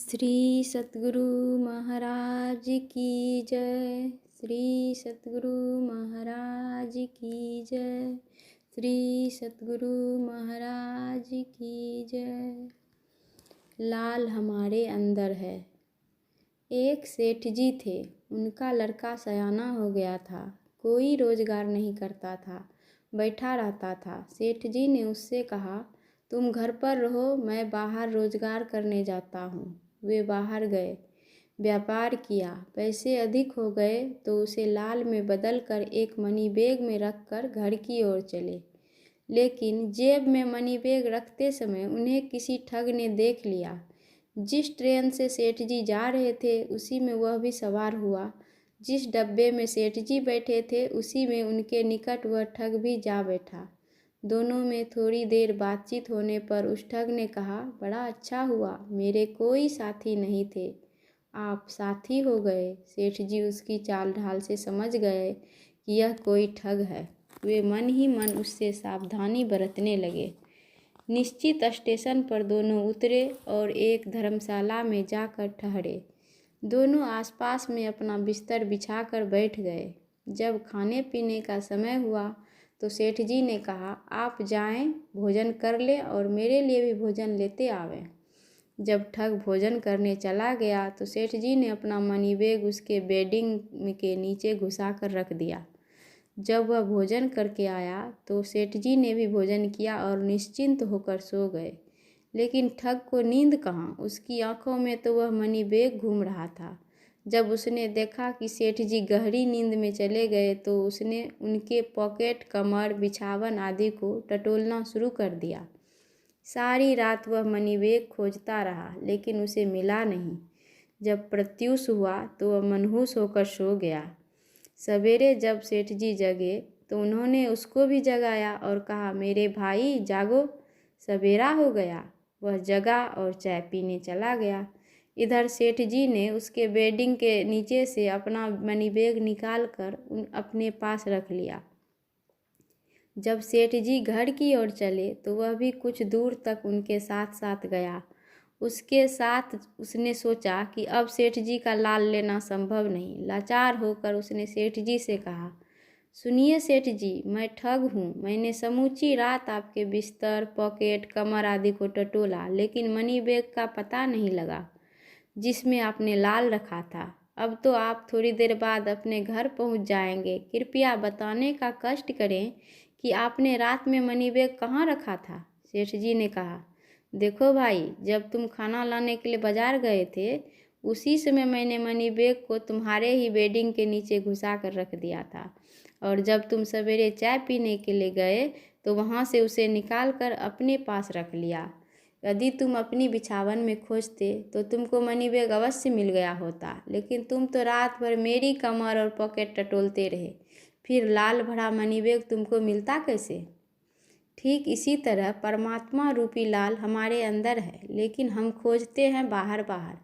श्री सतगुरु महाराज की जय। श्री सतगुरु महाराज की जय। श्री सतगुरु महाराज की जय। लाल हमारे अंदर है। एक सेठ जी थे, उनका लड़का सयाना हो गया था। कोई रोजगार नहीं करता था, बैठा रहता था। सेठ जी ने उससे कहा, तुम घर पर रहो, मैं बाहर रोजगार करने जाता हूँ। वे बाहर गए, व्यापार किया। पैसे अधिक हो गए तो उसे लाल में बदल कर एक मनी बैग में रख कर घर की ओर चले। लेकिन जेब में मनी बैग रखते समय उन्हें किसी ठग ने देख लिया। जिस ट्रेन से सेठ जी जा रहे थे उसी में वह भी सवार हुआ। जिस डब्बे में सेठ जी बैठे थे उसी में उनके निकट वह ठग भी जा बैठा। दोनों में थोड़ी देर बातचीत होने पर उस ठग ने कहा, बड़ा अच्छा हुआ, मेरे कोई साथी नहीं थे, आप साथी हो गए। सेठ जी उसकी चाल ढाल से समझ गए कि यह कोई ठग है। वे मन ही मन उससे सावधानी बरतने लगे। निश्चित स्टेशन पर दोनों उतरे और एक धर्मशाला में जाकर ठहरे। दोनों आसपास में अपना बिस्तर बिछाकर बैठ गए। जब खाने पीने का समय हुआ तो सेठ जी ने कहा, आप जाएं, भोजन कर लें और मेरे लिए भी भोजन लेते आवें। जब ठग भोजन करने चला गया तो सेठ जी ने अपना मनी बैग उसके बेडिंग के नीचे घुसा कर रख दिया। जब वह भोजन करके आया तो सेठ जी ने भी भोजन किया और निश्चिंत होकर सो गए। लेकिन ठग को नींद कहाँ, उसकी आंखों में तो वह मनी बैग घूम रहा था। जब उसने देखा कि सेठ जी गहरी नींद में चले गए तो उसने उनके पॉकेट, कमर, बिछावन आदि को टटोलना शुरू कर दिया। सारी रात वह मनी बैग खोजता रहा लेकिन उसे मिला नहीं। जब प्रत्यूष हुआ तो वह मनहूस होकर सो गया। सवेरे जब सेठ जी जगे तो उन्होंने उसको भी जगाया और कहा, मेरे भाई जागो, सवेरा हो गया। वह जगा और चाय पीने चला गया। इधर सेठ जी ने उसके बेडिंग के नीचे से अपना मनी बैग निकाल कर अपने पास रख लिया। जब सेठ जी घर की ओर चले तो वह भी कुछ दूर तक उनके साथ साथ गया। उसके साथ उसने सोचा कि अब सेठ जी का लाल लेना संभव नहीं। लाचार होकर उसने सेठ जी से कहा, सुनिए सेठ जी, मैं ठग हूँ। मैंने समूची रात आपके बिस्तर, पॉकेट, कमर आदि को टटोला लेकिन मनी बैग का पता नहीं लगा जिसमें आपने लाल रखा था। अब तो आप थोड़ी देर बाद अपने घर पहुंच जाएंगे। कृपया बताने का कष्ट करें कि आपने रात में मनी बैग कहाँ रखा था। सेठ जी ने कहा, देखो भाई, जब तुम खाना लाने के लिए बाजार गए थे उसी समय मैंने मनी बैग को तुम्हारे ही बेडिंग के नीचे घुसा कर रख दिया था और जब तुम सवेरे चाय पीने के लिए गए तो वहाँ से उसे निकाल कर अपने पास रख लिया। यदि तुम अपनी बिछावन में खोजते तो तुमको मनी बैग अवश्य मिल गया होता, लेकिन तुम तो रात भर मेरी कमर और पॉकेट टटोलते रहे, फिर लाल भरा मनी बैग तुमको मिलता कैसे। ठीक इसी तरह परमात्मा रूपी लाल हमारे अंदर है, लेकिन हम खोजते हैं बाहर बाहर।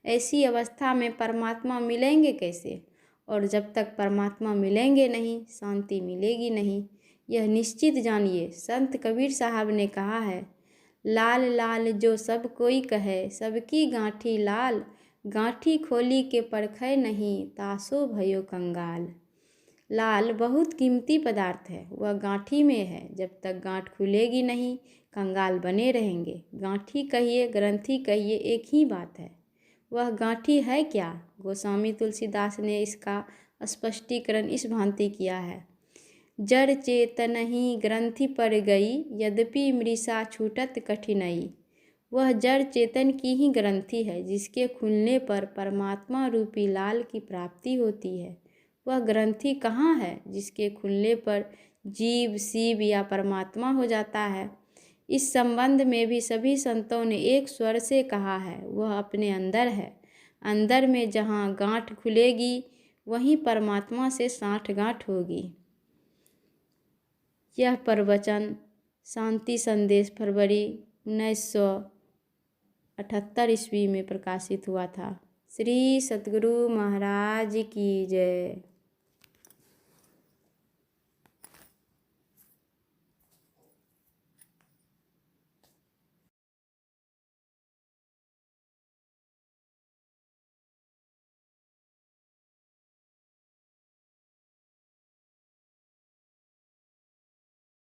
ऐसी अवस्था में परमात्मा मिलेंगे कैसे? और जब तक परमात्मा मिलेंगे नहीं, शांति मिलेगी नहीं। यह निश्चित जानिए। संत कबीर साहब ने कहा है, लाल लाल जो सब कोई कहे, सबकी गांठी लाल, गांठी खोली के परखै नहीं, तासो भयो कंगाल। लाल बहुत कीमती पदार्थ है, वह गांठी में है। जब तक गांठ खुलेगी नहीं, कंगाल बने रहेंगे। गांठी कहिए, ग्रंथि कहिए, एक ही बात है। वह गांठी है क्या? गोस्वामी तुलसीदास ने इसका स्पष्टीकरण इस भांति किया है, जड़ चेतन ही ग्रंथि पर गई, यद्यपि मृषा छूटत कठिनाई। वह जड़ चेतन की ही ग्रंथि है जिसके खुलने पर परमात्मा रूपी लाल की प्राप्ति होती है। वह ग्रंथि कहाँ है जिसके खुलने पर जीव, शिव या परमात्मा हो जाता है? इस संबंध में भी सभी संतों ने एक स्वर से कहा है, वह अपने अंदर है। अंदर में जहाँ गांठ खुलेगी वहीं परमात्मा से साठगांठ होगी। यह प्रवचन शांति संदेश फरवरी 1978 ईस्वी में प्रकाशित हुआ था। श्री सतगुरु महाराज की जय।